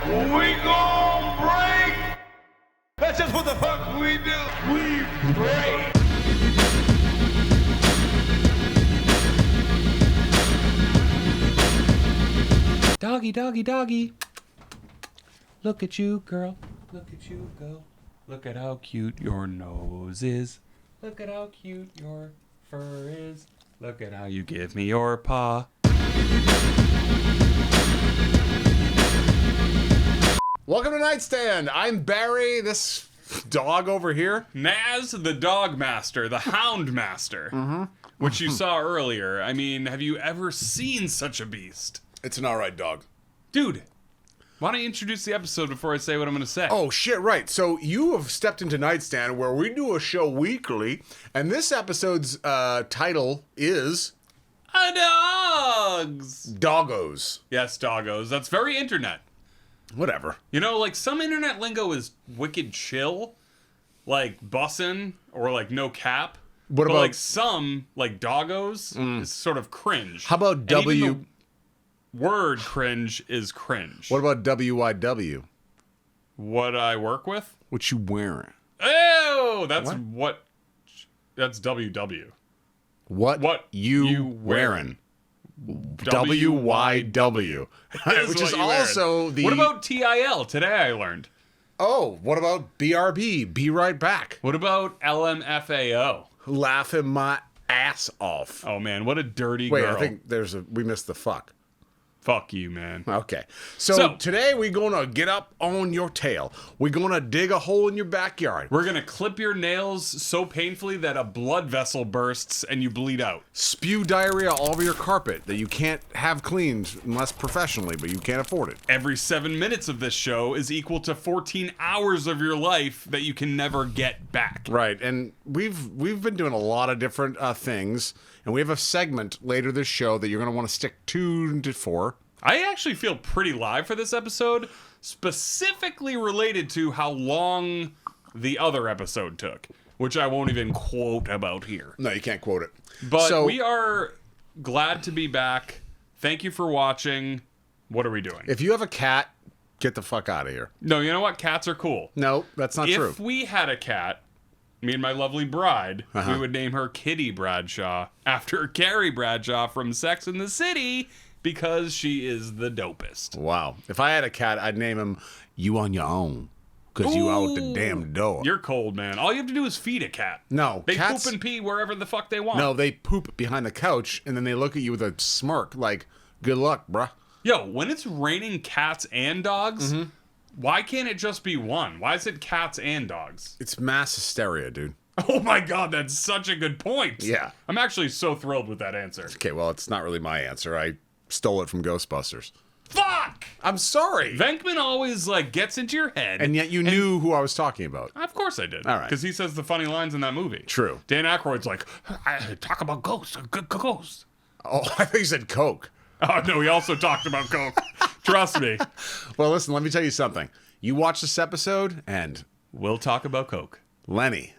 We gon' break. That's just what the fuck we do. We break. Doggy, doggy, doggy. Look at you, girl. Look at you, girl. Look at how cute your nose is. Look at how cute your fur is. Look at how you give me your paw. Welcome to Knightstand. I'm Barry. This dog over here. Nazz, the dog master, the hound master, which you saw earlier. I mean, have you ever seen such a beast? It's an alright dog. Dude, why don't you introduce the episode before I say what I'm going to say? Oh, shit, right. So you have stepped into Knightstand where we do a show weekly, and this episode's title is... A dogs! Doggos. Yes, doggos. That's very internet. Whatever. You know, like, some internet lingo is wicked chill, like bussin' or like no cap. What but about... like some, like doggos, is sort of cringe. How about And even W... the word cringe is cringe. What about WYW? What I work with? What you wearing? Oh, that's what? That's WW. What you wearing? WYW. Which is also the... What about TIL? Today I learned. Oh, what about BRB? Be right back. What about LMFAO? Laughing my ass off. Oh man, what a dirty Wait, girl. I think we missed the fuck. Fuck you, man. Okay. So today we're going to get up on your tail. We're going to dig a hole in your backyard. We're going to clip your nails so painfully that a blood vessel bursts and you bleed out. Spew diarrhea all over your carpet that you can't have cleaned unless professionally, but you can't afford it. Every 7 minutes of this show is equal to 14 hours of your life that you can never get back. Right. And we've been doing a lot of different things, and we have a segment later this show that you're going to want to stick tuned for. I actually feel pretty live for this episode, specifically related to how long the other episode took, which I won't even quote about here. No, you can't quote it. But we are glad to be back. Thank you for watching. What are we doing? If you have a cat, get the fuck out of here. No, you know what? Cats are cool. No, that's not true. If we had a cat, me and my lovely bride, we would name her Kitty Bradshaw after Carrie Bradshaw from Sex and the City, because she is the dopest. Wow. If I had a cat, I'd name him You on Your Own. Because you out the damn door. You're cold, man. All you have to do is feed a cat. No. They cats, poop and pee wherever the fuck they want. No, they poop behind the couch, and then they look at you with a smirk like, good luck, bruh. Yo, when it's raining cats and dogs, why can't it just be one? Why is it cats and dogs? It's mass hysteria, dude. Oh my god, that's such a good point. Yeah. I'm actually so thrilled with that answer. Okay, well, it's not really my answer. I stole it from Ghostbusters. Fuck! I'm sorry. Venkman always, like, gets into your head. And yet you knew who I was talking about. Of course I did. All right. Because he says the funny lines in that movie. True. Dan Aykroyd's like, I talk about ghosts. Ghosts. Oh, I think you said Coke. Oh, no, he also talked about Coke. Trust me. Well, listen, let me tell you something. You watch this episode, and... We'll talk about Coke. Lenny,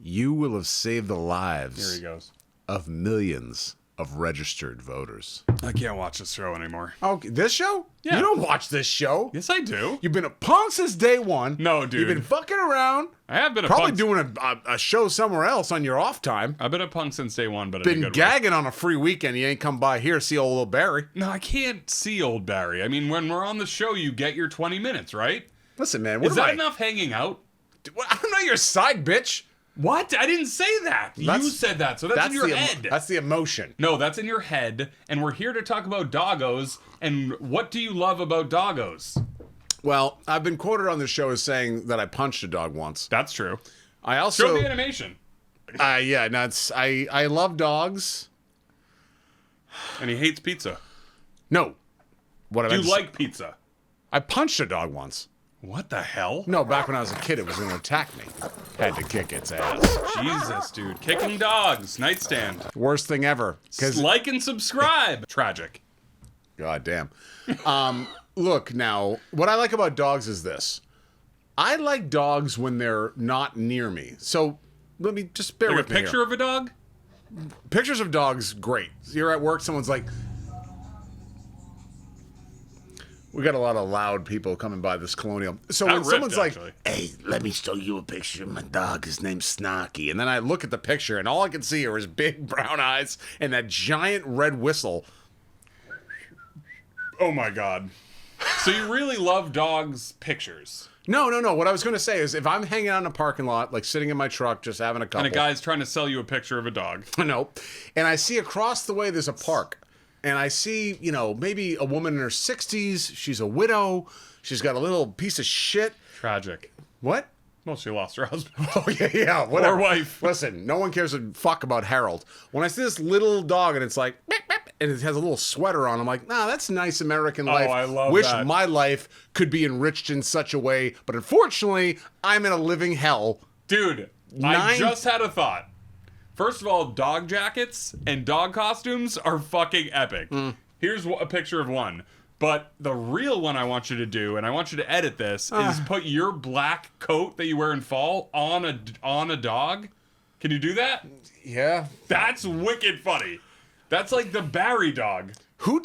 you will have saved the Here lives he goes. of millions of registered voters. I can't watch this show anymore. Okay, this show? Yeah. You don't watch this show. Yes, I do. You've been a punk since day one. No, dude. You've been fucking around. I have been a Probably punk. doing a show somewhere else on your off time. I've been a punk since day one, but in a Been good way. gagging on a free weekend. You ain't come by here see old little Barry. No, I can't see old Barry. I mean, when we're on the show, you get your 20 minutes, right? Listen, man. What Is that enough hanging out? I'm not your side bitch. What? I didn't say that. You said that, so that's in your head. That's the emotion. No, that's in your head, and we're here to talk about doggos, and what do you love about doggos? Well, I've been quoted on the show as saying that I punched a dog once. That's true. I also... Show the animation. Yeah, no, I love dogs. And he hates pizza. No. What Do you like pizza? I punched a dog once. What the hell? No, back when I was a kid, it was going to attack me. Had to kick its ass. Jesus, dude. Kicking dogs. Nightstand. Worst thing ever. Like and subscribe. Tragic. God damn. Look, now, what I like about dogs is this. I like dogs when they're not near me. So, let me just bear Like a with me picture here. of a dog? Pictures of dogs, great. You're at work, someone's like... We got a lot of loud people coming by this Colonial. So when ripped, someone's actually. like, hey, let me show you a picture of my dog. His name's Snarky. And then I look at the picture, and all I can see are his big brown eyes and that giant red whistle. Oh, my God. So you really love dogs' pictures. No. What I was going to say is if I'm hanging out in a parking lot, like sitting in my truck, just having a couple. And a guy's trying to sell you a picture of a dog. No. And I see across the way there's a park. And I see, maybe a woman in her 60s. She's a widow. She's got a little piece of shit. Tragic. What? Well, she lost her husband. Oh, yeah, whatever. Or wife. Listen, no one cares a fuck about Harold. When I see this little dog and it's like, beep, beep, and it has a little sweater on, I'm like, nah, that's nice American life. I love Wish that. my life could be enriched in such a way, but unfortunately, I'm in a living hell. Dude, I just had a thought. First of all, dog jackets and dog costumes are fucking epic. Here's a picture of one. But the real one I want you to do, and I want you to edit this, is put your black coat that you wear in fall on a dog. Can you do that? Yeah. That's wicked funny. That's like the Barry dog. Who,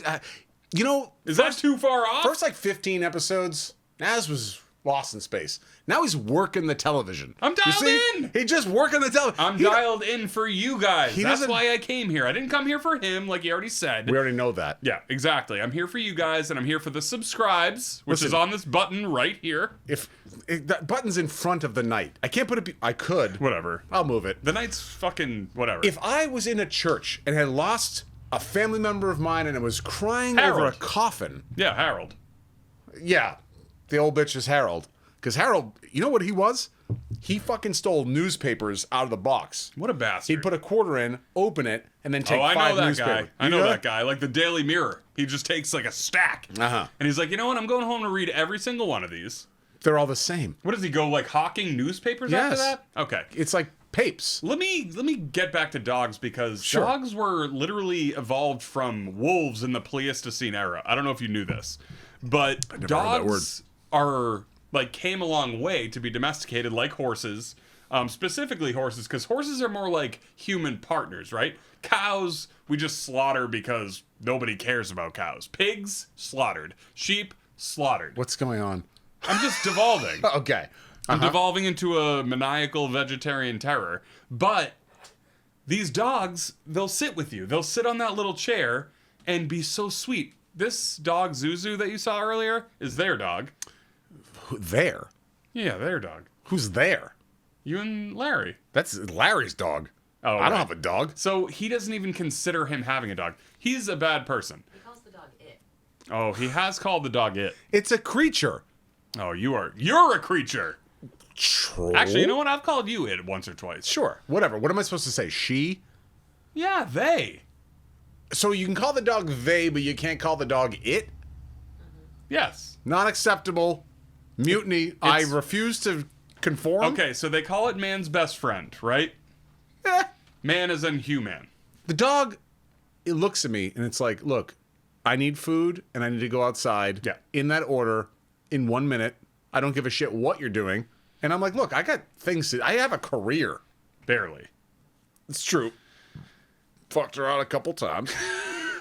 Is that too far off? first like 15 episodes, Nazz was lost in space. Now he's working the television. I'm You dialed see? in. He just working the television. I'm dialed in for you guys. He That's doesn't- why I came here. I didn't come here for him, like you already said. We already know that. Yeah, exactly. I'm here for you guys, and I'm here for the subscribes, which is Listen. on this button right here. If that button's in front of the night, I can't put it. I could. Whatever. I'll move it. The night's fucking whatever. If I was in a church and had lost a family member of mine and it was crying over Harold. a coffin, Yeah, Harold. yeah, the old bitch is Harold. Because Harold, you know what he was? He fucking stole newspapers out of the box. What a bastard. He'd put a quarter in, open it, and then take I five know that newspapers. guy. I know that guy. Like the Daily Mirror. He just takes like a stack. Uh-huh. And he's like, you know what? I'm going home to read every single one of these. They're all the same. What does he go like hawking newspapers after Yes. that? Okay. It's like papes. Let me get back to dogs because Sure. dogs were literally evolved from wolves in the Pleistocene era. I don't know if you knew this, but never heard that dogs are like came a long way to be domesticated like horses, specifically horses, because horses are more like human partners, right? Cows we just slaughter because nobody cares about cows. Pigs slaughtered. Sheep slaughtered. What's going on? I'm just devolving. Okay. I'm devolving into a maniacal vegetarian terror. But these dogs, they'll sit with you. They'll sit on that little chair and be so sweet. This dog, Zuzu, that you saw earlier, is their dog. There? Yeah, their dog. Who's there? You and Larry. That's Larry's dog. Oh, I don't right. have a dog. So he doesn't even consider him having a dog. He's a bad person. He calls the dog it. Oh, he has called the dog it. It's a creature. Oh, you're a creature. Troll? Actually, you know what? I've called you it once or twice. Sure. Whatever. What am I supposed to say? She? Yeah, they. So you can call the dog they, but you can't call the dog it? Yes. Not acceptable. Mutiny. I refuse to conform. Okay, so they call it man's best friend, right? Eh. Man is inhuman. The dog, it looks at me and it's like, look, I need food and I need to go outside. Yeah. In that order, in 1 minute. I don't give a shit what you're doing. And I'm like, look, I got things to... I have a career. Barely. It's true. Fucked her out a couple times.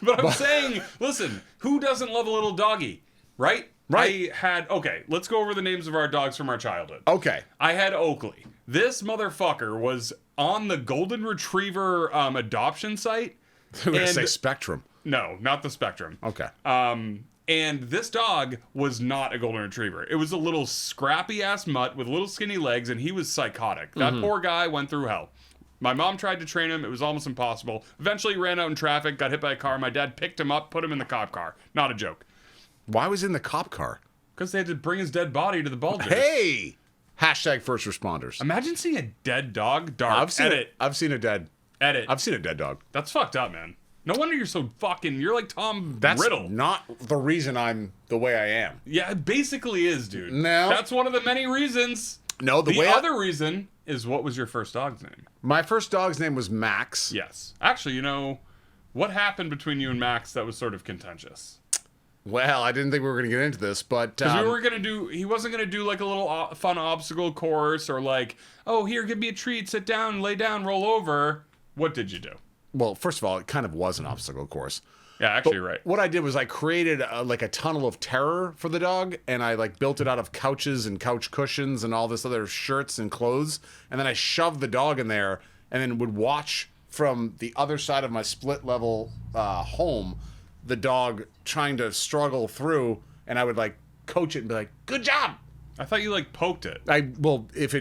But I'm saying, listen, who doesn't love a little doggy? Right? Right. Okay, let's go over the names of our dogs from our childhood. Okay. I had Oakley. This motherfucker was on the Golden Retriever adoption site. I'm going to And- say Spectrum. No, not the Spectrum. Okay. And this dog was not a Golden Retriever. It was a little scrappy ass mutt with little skinny legs, and he was psychotic. That poor guy went through hell. My mom tried to train him. It was almost impossible. Eventually, he ran out in traffic, got hit by a car. My dad picked him up, put him in the cop car. Not a joke. Why was he in the cop car? Because they had to bring his dead body to the Bulgers. Hey! Hashtag first responders. Imagine seeing a dead dog. Dark. I've seen Edit. it. I've seen a dead dog. That's fucked up, man. No wonder you're so fucking... You're like Tom That's Riddle. not the reason I'm the way I am. Yeah, it basically is, dude. No. That's one of the many reasons. No, The other reason is, what was your first dog's name? my first dog's name was Max. Yes. Actually, you know, what happened between you and Max that was sort of contentious? Well, I didn't think we were going to get into this, but Because we were going to do, he wasn't going to do like a little fun obstacle course or like, oh, here, give me a treat, sit down, lay down, roll over. What did you do? well, first of all, it kind of was an obstacle course. Yeah, actually, you're right. What I did was I created like a tunnel of terror for the dog, and I like built it out of couches and couch cushions and all this other shirts and clothes, and then I shoved the dog in there, and then would watch from the other side of my split level home the dog trying to struggle through, and I would like coach it and be like, "Good job." I thought you like poked it. If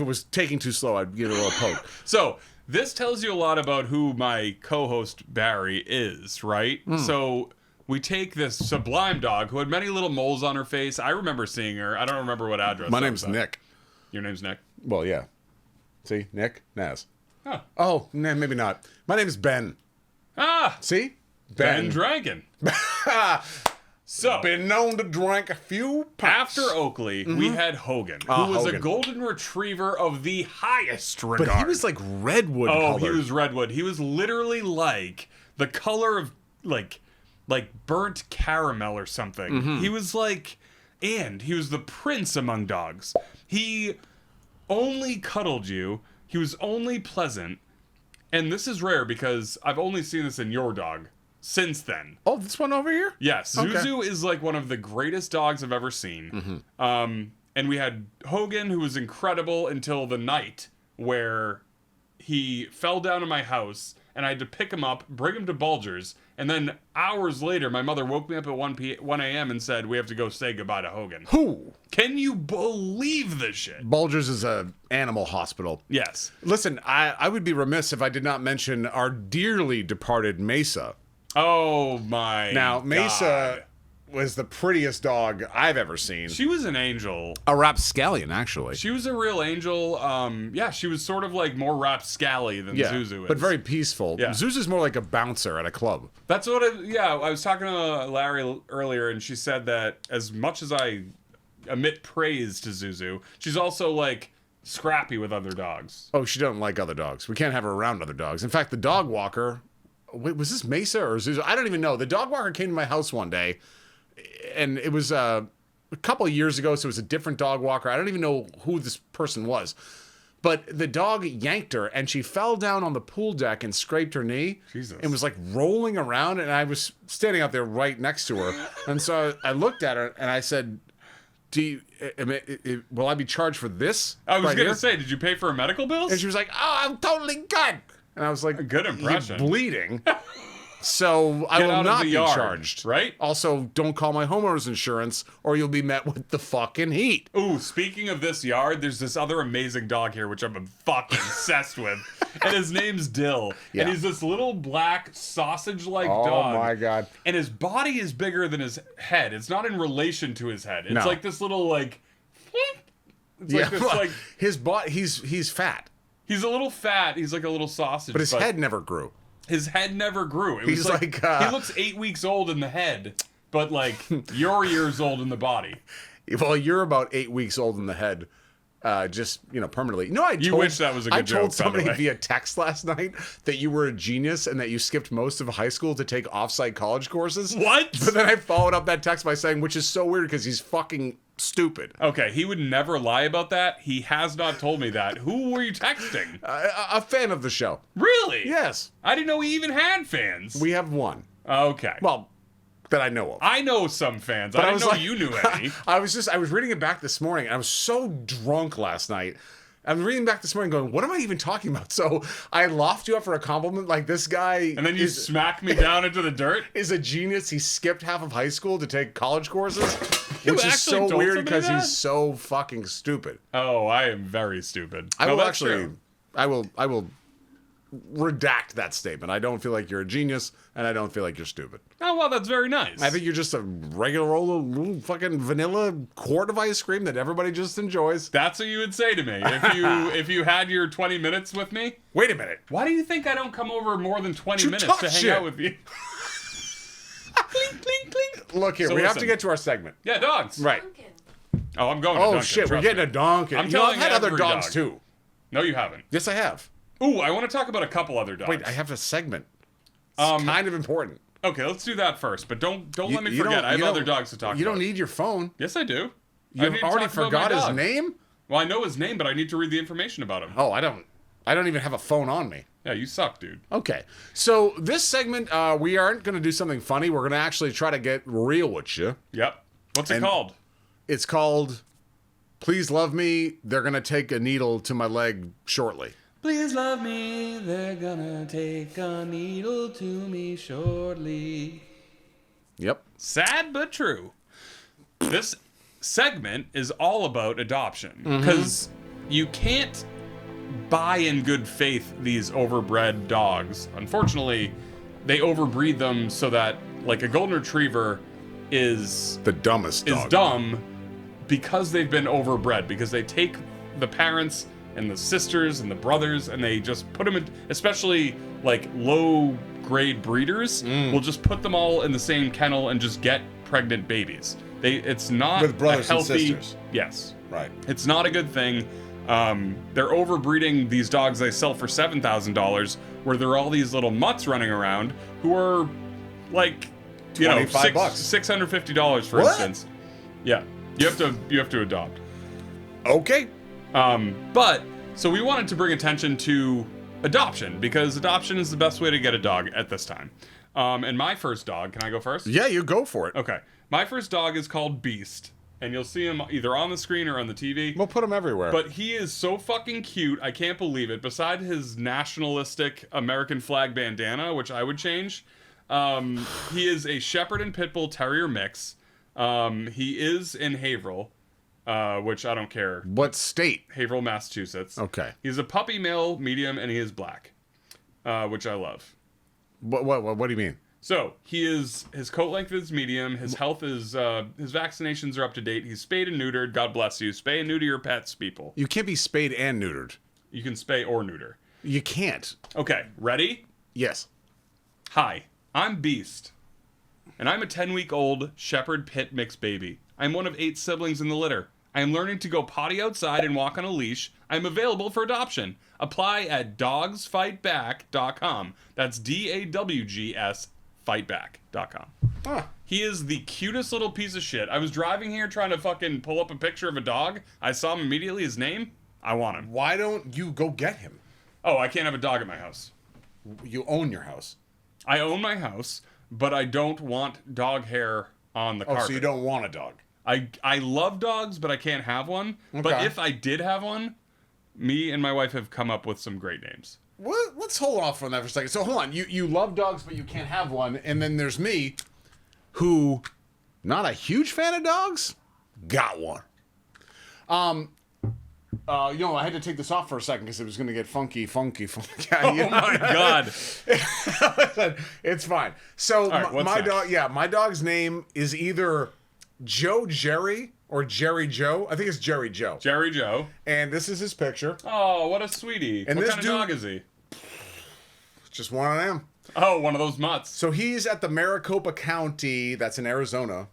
it was taking too slow, I'd give it a little poke. So this tells you a lot about who my co-host Barry is, right? So we take this sublime dog who had many little moles on her face. I remember seeing her. I don't remember what address. My name's Nick. Your name's Nick? Well, yeah. See, Nick, Nazz. Huh. Oh, nah, maybe not. My name's Ben. Ah, See, Ben Dragon. So, been known to drink a few pints. after Oakley, we had Hogan, who was a golden retriever of the highest regard. But he was like redwood colored. He was redwood. He was literally like the color of like burnt caramel or something. He was like, and he was the prince among dogs. He only cuddled you. He was only pleasant. And this is rare because I've only seen this in your dog since then. Oh, this one over here? Yes, Okay. Zuzu is like one of the greatest dogs I've ever seen. And we had Hogan, who was incredible until the night where he fell down in my house and I had to pick him up, bring him to Bulger's, and then hours later, my mother woke me up at 1 a.m. and said, "We have to go say goodbye to Hogan." Who? Can you believe this shit? Bulger's is a animal hospital. Yes. Listen, I would be remiss if I did not mention our dearly departed Mesa. Oh my Now, Mesa God. was the prettiest dog I've ever seen. She was an angel. A rapscallion, actually. She was a real angel. Yeah, she was sort of like more rapscally than Zuzu is. but very peaceful. Yeah. Zuzu's more like a bouncer at a club. That's what I was talking to Larry earlier, and she said that as much as I emit praise to Zuzu, she's also like scrappy with other dogs. Oh, she doesn't like other dogs. We can't have her around other dogs. In fact, the dog walker... Wait, was this Mesa or Zuzu? I don't even know. The dog walker came to my house one day, and it was a couple of years ago, so it was a different dog walker. I don't even know who this person was. But the dog yanked her, and she fell down on the pool deck and scraped her knee. Jesus. And was like rolling around, and I was standing out there right next to her. And so I looked at her, and I said, will I be charged for this? I was right going to here? say, did you pay for her medical bills? And she was like, "Oh, I'm totally good." And I was like, A good impression. "You're bleeding." So I Get will out of not the be yard, charged. right? Also, don't call my homeowner's insurance or you'll be met with the fucking heat. Ooh, speaking of this yard, there's this other amazing dog here, which I'm fucking obsessed with. And his name's Dill. Yeah. And he's this little black sausage-like Oh dog. my God. And his body is bigger than his head. It's not in relation to his head. It's No. like this little, like... It's Yeah, like this, like... his body, he's fat, He's a little fat. He's like a little sausage. but his head never grew. His head never grew. It He's was like like, he looks 8 weeks old in the head, but like you're years old in the body. Well, you're about 8 weeks old in the head, just permanently. No, You wish that was a good I joke, told by the somebody way. via text last night that you were a genius and that you skipped most of high school to take off-site college courses. What? But then I followed up that text by saying, which is so weird because he's fucking stupid. Okay, he would never lie about that. He has not told me that. Who were you texting? A fan of the show. Really? Yes, I didn't know he even had fans. we have one. Okay. Well, that I know of. I know some fans. I didn't know you knew any. I was reading it back this morning, and I was so drunk last night. I was reading back this morning going, what am I even talking about? So I loft you up for a compliment like this guy And then you smack me down into the dirt. is a genius. He skipped half of high school to take college courses, which is actually so told weird somebody because that? he's so fucking stupid. Oh, I am very stupid. I No, will that's actually, true. I will redact that statement. I don't feel like you're a genius, and I don't feel like you're stupid. Oh, well, that's very nice. I think you're just a regular old little fucking vanilla quart of ice cream that everybody just enjoys. That's what you would say to me if you had your 20 minutes with me. Wait a minute. Why do you think I don't come over more than 20 You minutes talk to hang shit. out with you? Clink, clink, clink. Look here, So we have listen. to get to our segment. Yeah, dogs. Right. Oh, I'm going to Oh Dunkin', shit, we're trust getting me. a donkey. I'm I've telling had other every dogs dog. too. No, you haven't. Yes, I have. Ooh, I want to talk about a couple other dogs. Wait, I have a segment. It's kind of important. Okay, let's do that first, but don't let me You forget. don't- I have you other don't- dogs to talk about. You don't need your phone. Yes, I do. I You've need to already talk about my forgot his dog. name? Well, I know his name, but I need to read the information about him. Oh, I don't even have a phone on me. Yeah, you suck, dude. Okay. So this segment, we aren't going to do something funny. We're going to actually try to get real with you. Yep. What's it called? It's called Please Love Me. They're going to take a needle to my leg shortly. Please love me. They're gonna take a needle to me shortly. Yep. Sad but true. This segment is all about adoption because you can't buy in good faith these overbred dogs. Unfortunately, they overbreed them so that, like, a golden retriever is The dumbest dog. dumb because they've been overbred, because they take the parents and the sisters and the brothers and they just put them in, especially like low grade breeders will just put them all in the same kennel and just get pregnant babies. It's not With brothers a healthy, and sisters. Yes. Right. It's not a good thing. They're overbreeding these dogs they sell for $7,000, where there are all these little mutts running around who are like, you know, $25. $650 for What? instance. Yeah, you have to adopt. Okay. But so we wanted to bring attention to adoption because adoption is the best way to get a dog at this time. And my first dog, can I go first? Yeah, you go for it. Okay, my first dog is called Beast. And you'll see him either on the screen or on the TV. We'll put them everywhere. But he is so fucking cute. I can't believe it. Beside his nationalistic American flag bandana, which I would change, he is a Shepherd and Pitbull Terrier mix. He is in Haverhill, which I don't care. What state? Haverhill, Massachusetts. Okay. He's a puppy male, medium, and he is black, which I love. What do you mean? So his coat length is medium. His health is his vaccinations are up to date. He's spayed and neutered. God bless you. Spay and neuter your pets, people. You can't be spayed and neutered. You can spay or neuter. You can't. Okay, ready? Yes. Hi, I'm Beast, and I'm a 10-week-old Shepherd Pit mixed baby. I'm one of 8 siblings in the litter. I am learning to go potty outside and walk on a leash. I'm available for adoption. Apply at dogsfightback.com. That's DAWGS fightback.com. Huh. He is the cutest little piece of shit. I was driving here trying to fucking pull up a picture of a dog. I saw him immediately. His name? I want him. Why don't you go get him? Oh, I can't have a dog at my house. You own your house. I own my house, but I don't want dog hair on the carpet. Oh, so you don't want a dog. I love dogs, but I can't have one. But Okay. if I did have one, me and my wife have come up with some great names. Well, let's hold off on that for a second. So hold on. You love dogs, but you can't have one. And then there's me, who, not a huge fan of dogs, got one. I had to take this off for a second because it was going to get funky. Oh my god. It's fine. So right, what's my next? dog, yeah, my dog's name is either Joe Jerry or Jerry Joe. I think it's Jerry Joe. Jerry Joe. And this is his picture. Oh, what a sweetie. And what this kind dude- of dog is he? Just one of them. Oh, one of those mutts. So he's at the Maricopa County, that's in Arizona.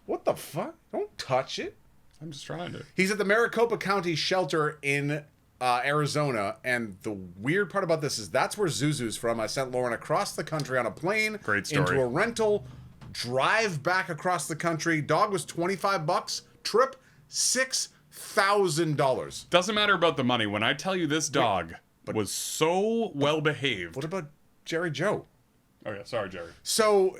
What the fuck? Don't touch it. I'm just trying to. He's at the Maricopa County shelter in Arizona, and the weird part about this is that's where Zuzu's from. I sent Lauren across the country on a plane, Great story. into a rental, drive back across the country. Dog was $25, trip $6,000. Doesn't matter about the money. When I tell you this dog was so well behaved. What about Jerry Joe? Oh yeah, sorry, Jerry. So,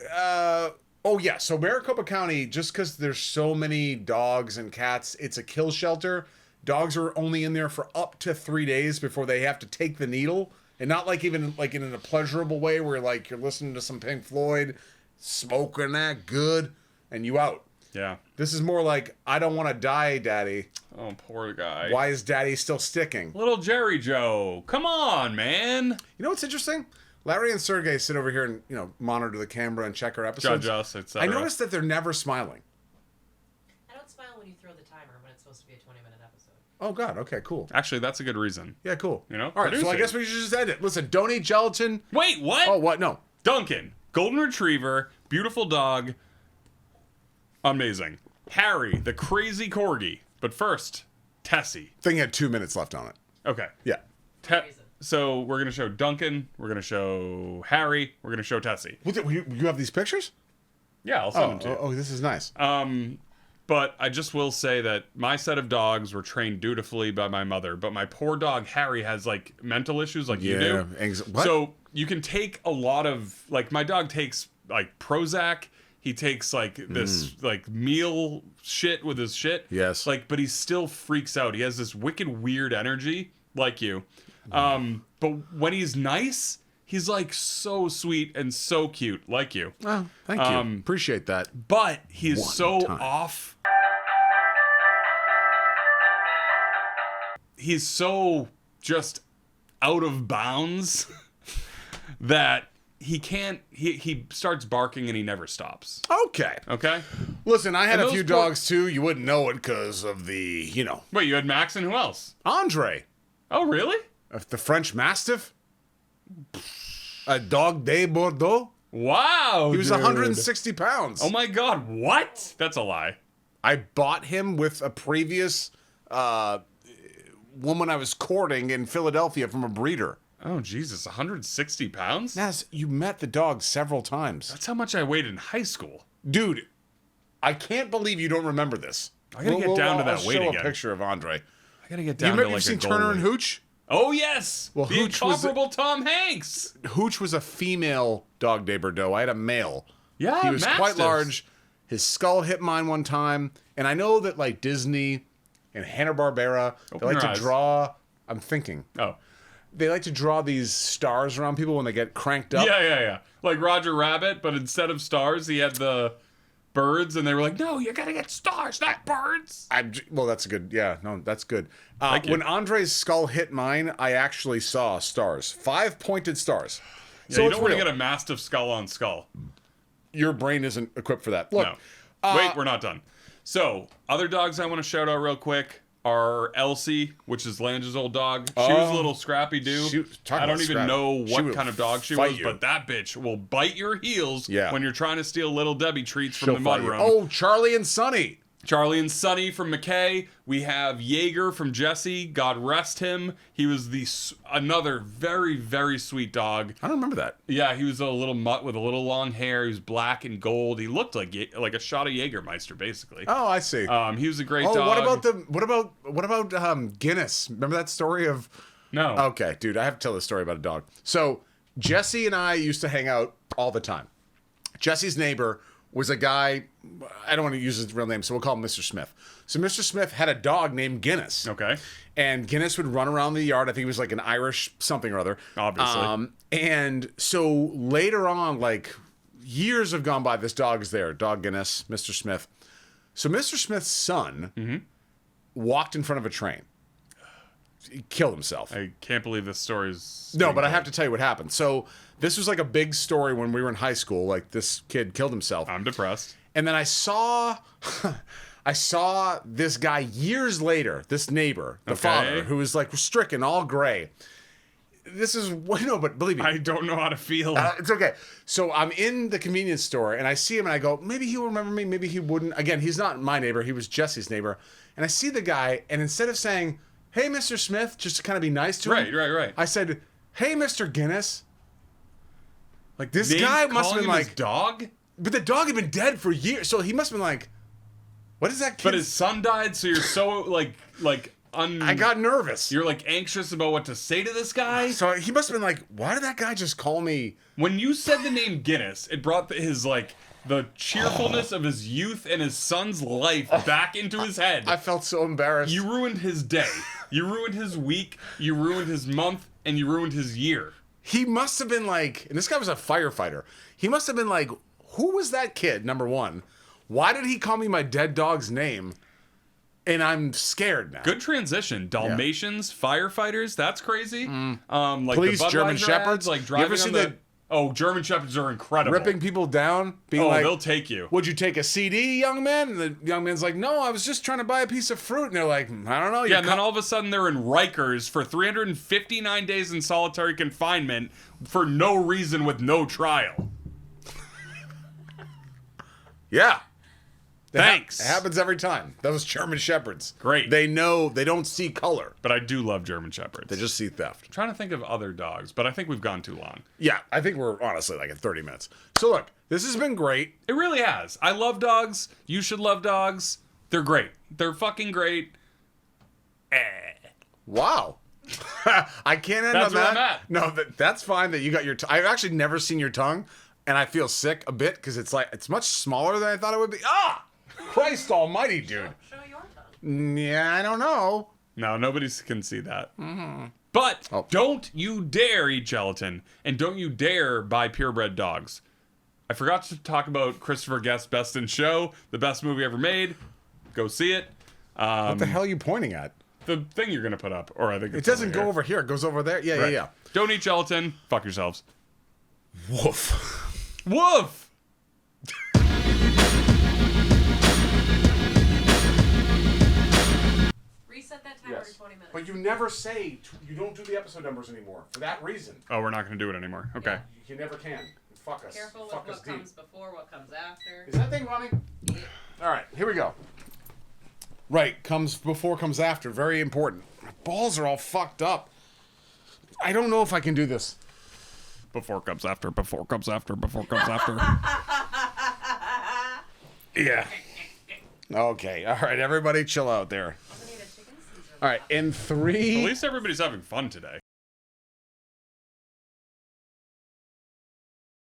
so Maricopa County, just because there's so many dogs and cats, it's a kill shelter. Dogs are only in there for up to 3 days before they have to take the needle. And not like even like in a pleasurable way where like you're listening to some Pink Floyd, smoking that good, and you out. Yeah. This is more like, I don't want to die, Daddy. Oh, poor guy. Why is Daddy still sticking? Little Jerry Joe. Come on, man. You know what's interesting? Larry and Sergey sit over here and, monitor the camera and check our episodes. Judge us, I etc. noticed that they're never smiling. I don't smile when you throw the timer when it's supposed to be a 20-minute episode. Oh, God. Okay, cool. Actually, that's a good reason. Yeah, cool. You know, all right, so I producing. guess we should just end it. Listen, don't eat gelatin. Wait, what? Oh, what? No. Duncan, golden retriever, beautiful dog, amazing. Harry, the crazy corgi. But first, Tessie. Thing had 2 minutes left on it. Okay. Yeah. So we're gonna show Duncan. We're gonna show Harry. We're gonna show Tessie. You have these pictures? Yeah, I'll send them to you. Oh, this is nice. But But I just will say that my set of dogs were trained dutifully by my mother, but my poor dog Harry has like mental issues like you do. What? So you can take a lot of like my dog takes like Prozac. He takes like this like meal shit with his shit. Yes. Like, but he still freaks out. He has this wicked weird energy like you. But when he's nice, he's like so sweet and so cute like you. Oh, thank you. Appreciate that. But he's One so time. off. He's so just out of bounds that he can't. He starts barking and he never stops. Okay. Okay. Listen, I had And a those few poor- dogs too. You wouldn't know it because of the, Wait, you had Max and who else? Andre, Oh, really? the French Mastiff, a dog de Bordeaux. Wow. He was dude. 160 pounds. Oh my God! What? That's a lie. I bought him with a previous woman I was courting in Philadelphia from a breeder. Oh Jesus! 160 pounds? Nazz, you met the dog several times. That's how much I weighed in high school. Dude, I can't believe you don't remember this. I gotta get down to that I'll weight show again. a picture of Andre. I gotta get down You to remember like you've a seen goal Turner and weight. Hooch? Oh yes. Well, the Hooch was incomparable Tom Hanks. Hooch was a female dog de Bordeaux. I had a male. Yeah, He was quite Mastiffs. large. His skull hit mine one time. And I know that like Disney and Hanna-Barbera, they Open like your to eyes. draw, I'm thinking, Oh. they like to draw these stars around people when they get cranked up. Yeah. Like Roger Rabbit, but instead of stars, he had the birds, and they were like, "No, you gotta get stars, not birds." Well, that's good. Yeah, no, that's good. Thank you. When Andre's skull hit mine, I actually saw stars. 5 pointed stars. Yeah, So you it's don't want to real. get a mastiff skull on skull. Your brain isn't equipped for that. Look, No. Wait, we're not done. So, other dogs I want to shout out real quick are Elsie, which is Lange's old dog. She was a little scrappy dude. talk I don't about even scrappy. know She what will kind of dog she fight was, you. but that bitch will bite your heels Yeah. when you're trying to steal Little Debbie treats from she'll the fight mud you. room. Oh, Charlie and Sonny. Charlie and Sonny from McKay. We have Jaeger from Jesse. God rest him. He was another very, very sweet dog. I don't remember that. Yeah, he was a little mutt with a little long hair. He was black and gold. He looked like a shot of Jägermeister, basically. Oh, I see. He was a great Oh, dog. what about Guinness? Remember that story of? No. Okay, dude, I have to tell this story about a dog. So Jesse and I used to hang out all the time. Jesse's neighbor was a guy. I don't want to use his real name, so we'll call him Mr. Smith. So Mr. Smith had a dog named Guinness. Okay. And Guinness would run around the yard. I think he was like an Irish something or other. Obviously. And so later on, like years have gone by, this dog is there. Dog Guinness, Mr. Smith. So Mr. Smith's son walked in front of a train. He killed himself. I can't believe this story is. No, but I have to tell you what happened. So this was like a big story when we were in high school. Like this kid killed himself. I'm depressed. And then I saw this guy years later, this neighbor, the father, who was like stricken, all gray. This is, no, but believe me. I don't know how to feel. It's okay. So I'm in the convenience store and I see him and I go, maybe he'll remember me, maybe he wouldn't. Again, he's not my neighbor. He was Jesse's neighbor. And I see the guy and instead of saying, hey, Mr. Smith, just to kind of be nice to him. Right. I said, hey, Mr. Guinness. Like this Name guy must have calling been him his like, dog? but the dog had been dead for years. So he must have been like, what is that kid? But his son died, so you're so I got nervous. You're like anxious about what to say to this guy. So he must have been like, why did that guy just call me? When you said the name Guinness, it brought the cheerfulness of his youth and his son's life back into his head. I felt so embarrassed. You ruined his day. You ruined his week. You ruined his month, and you ruined his year. He must have been like, and this guy was a firefighter. He must have been like, who was that kid? Number one, why did he call me my dead dog's name? And I'm scared now. Good transition. Dalmatians, firefighters. That's crazy. Like Police, the Budweiser German ads, Shepherds. like You driving ever on seen the. the- Oh, German Shepherds are incredible. Ripping people down, being Oh, like, they'll take you. would you take a CD, young man? And the young man's like, no, I was just trying to buy a piece of fruit. And they're like, I don't know. Yeah, and then all of a sudden they're in Rikers for 359 days in solitary confinement for no reason with no trial. Yeah. Thanks. It happens every time. Those German Shepherds. Great. They know, they don't see color. But I do love German Shepherds. They just see theft. I'm trying to think of other dogs, but I think we've gone too long. Yeah, I think we're honestly like at 30 minutes. So look, this has been great. It really has. I love dogs. You should love dogs. They're great. They're fucking great. Wow. I can't end That's on where that. I'm at. No, that's fine that you got your I've actually never seen your tongue, and I feel sick a bit because it's much smaller than I thought it would be. Ah! Christ almighty, dude. Show your tongue. Yeah, I don't know. No, nobody can see that. But don't you dare eat gelatin, and don't you dare buy purebred dogs. I forgot to talk about Christopher Guest's Best in Show, the best movie ever made. Go see it. What the hell are you pointing at? The thing you're gonna put up, or I think It doesn't go over here. It goes over there. Yeah, Right. yeah. Don't eat gelatin. Fuck yourselves. Woof. Woof. Reset that timer every 20 minutes. But you never say, you don't do the episode numbers anymore for that reason. Oh, we're not gonna do it anymore. Okay. You never can. Fuck us. Careful with Fuck us what deep. comes before, what comes after. Is that thing running? All right, here we go. Right, comes before, comes after. Very important. My balls are all fucked up. I don't know if I can do this. Before comes after. Before comes after. Before comes after. Yeah. Okay, all right, everybody chill out there. Also need a chicken Caesar. All right, in At three. least everybody's having fun today.